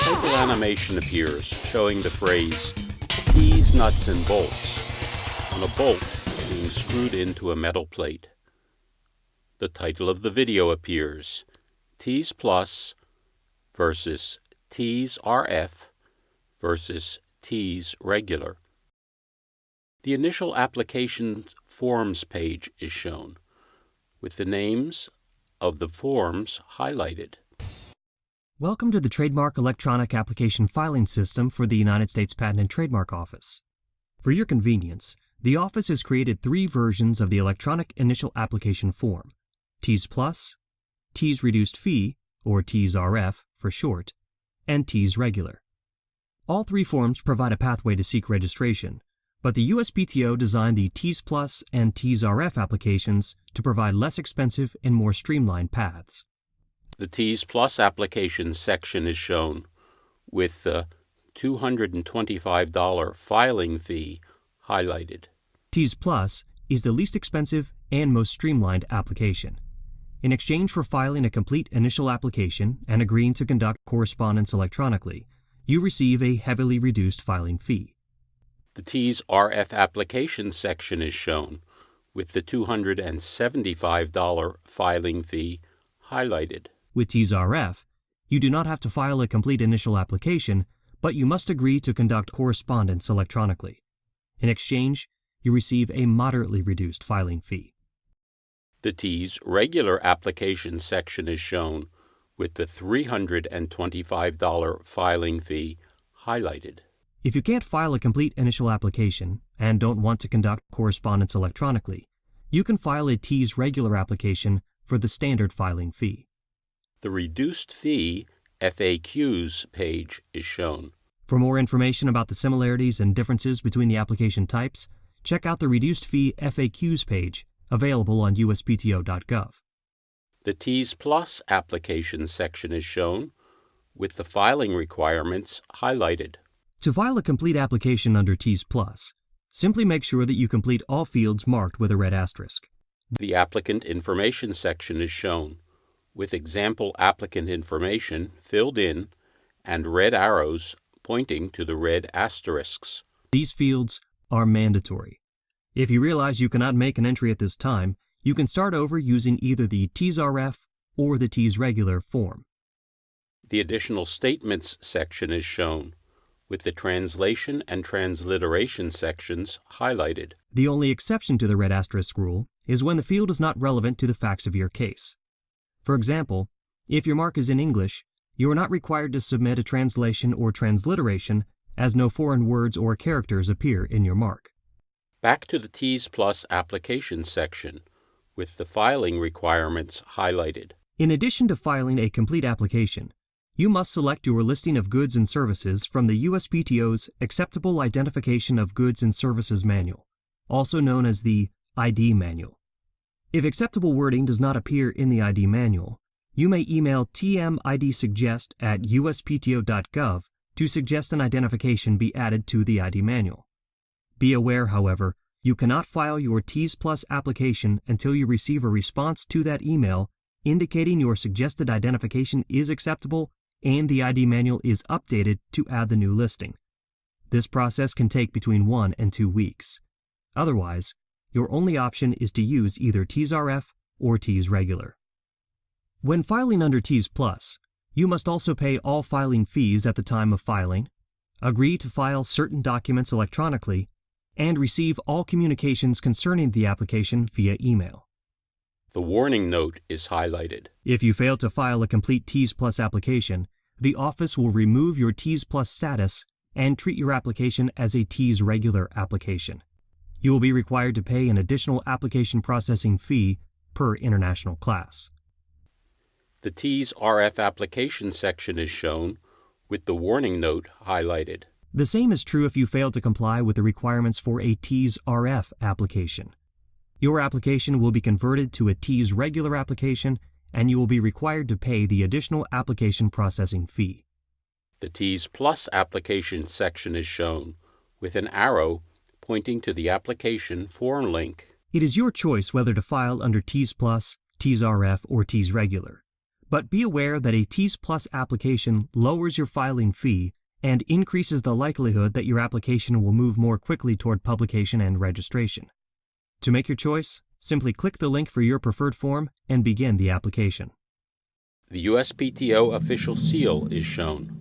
title animation appears showing the phrase TEAS nuts and bolts on a bolt being screwed into a metal plate. The title of the video appears, TEAS Plus versus TEAS RF versus TEAS Regular. The initial application forms page is shown, with the names of the forms highlighted. Welcome to the Trademark Electronic Application Filing System for the United States Patent and Trademark Office. For your convenience, the Office has created 3 versions of the Electronic Initial Application Form: TEAS Plus, TEAS Reduced Fee, or TEAS RF for short, and TEAS Regular. All 3 forms provide a pathway to seek registration, but the USPTO designed the TEAS Plus and TEAS RF applications to provide less expensive and more streamlined paths. The TEAS Plus application section is shown, with the $225 filing fee highlighted. TEAS Plus is the least expensive and most streamlined application. In exchange for filing a complete initial application and agreeing to conduct correspondence electronically, you receive a heavily reduced filing fee. The TEAS RF application section is shown, with the $275 filing fee highlighted. With TEAS RF, you do not have to file a complete initial application, but you must agree to conduct correspondence electronically. In exchange, you receive a moderately reduced filing fee. The TEAS Regular application section is shown, with the $325 filing fee highlighted. If you can't file a complete initial application and don't want to conduct correspondence electronically, you can file a TEAS Regular application for the standard filing fee. The Reduced Fee FAQs page is shown. For more information about the similarities and differences between the application types, check out the Reduced Fee FAQs page available on uspto.gov. The TEAS Plus application section is shown, with the filing requirements highlighted. To file a complete application under TEAS Plus, simply make sure that you complete all fields marked with a red asterisk. The applicant information section is shown, with example applicant information filled in and red arrows pointing to the red asterisks. These fields are mandatory. If you realize you cannot make an entry at this time, you can start over using either the TEAS RF or the TEAS Regular form. The additional statements section is shown, with the translation and transliteration sections highlighted. The only exception to the red asterisk rule is when the field is not relevant to the facts of your case. For example, if your mark is in English, you are not required to submit a translation or transliteration, as no foreign words or characters appear in your mark. Back to the TEAS Plus application section, with the filing requirements highlighted. In addition to filing a complete application, you must select your listing of goods and services from the USPTO's Acceptable Identification of Goods and Services Manual, also known as the ID Manual. If acceptable wording does not appear in the ID manual, you may email tmidsuggest@uspto.gov to suggest an identification be added to the ID manual. Be aware, however, you cannot file your TEAS Plus application until you receive a response to that email indicating your suggested identification is acceptable and the ID manual is updated to add the new listing. This process can take between 1 and 2 weeks. Otherwise, your only option is to use either TEAS RF or TEAS Regular. When filing under TEAS Plus, you must also pay all filing fees at the time of filing, agree to file certain documents electronically, and receive all communications concerning the application via email. The warning note is highlighted. If you fail to file a complete TEAS Plus application, the Office will remove your TEAS Plus status and treat your application as a TEAS Regular application. You will be required to pay an additional application processing fee per international class. The TEAS RF application section is shown, with the warning note highlighted. The same is true if you fail to comply with the requirements for a TEAS RF application. Your application will be converted to a TEAS Regular application, and you will be required to pay the additional application processing fee. The TEAS Plus application section is shown, with an arrow pointing to the application form link. It is your choice whether to file under TEAS Plus, TEAS RF, or TEAS Regular. But be aware that a TEAS Plus application lowers your filing fee and increases the likelihood that your application will move more quickly toward publication and registration. To make your choice, simply click the link for your preferred form and begin the application. The USPTO official seal is shown.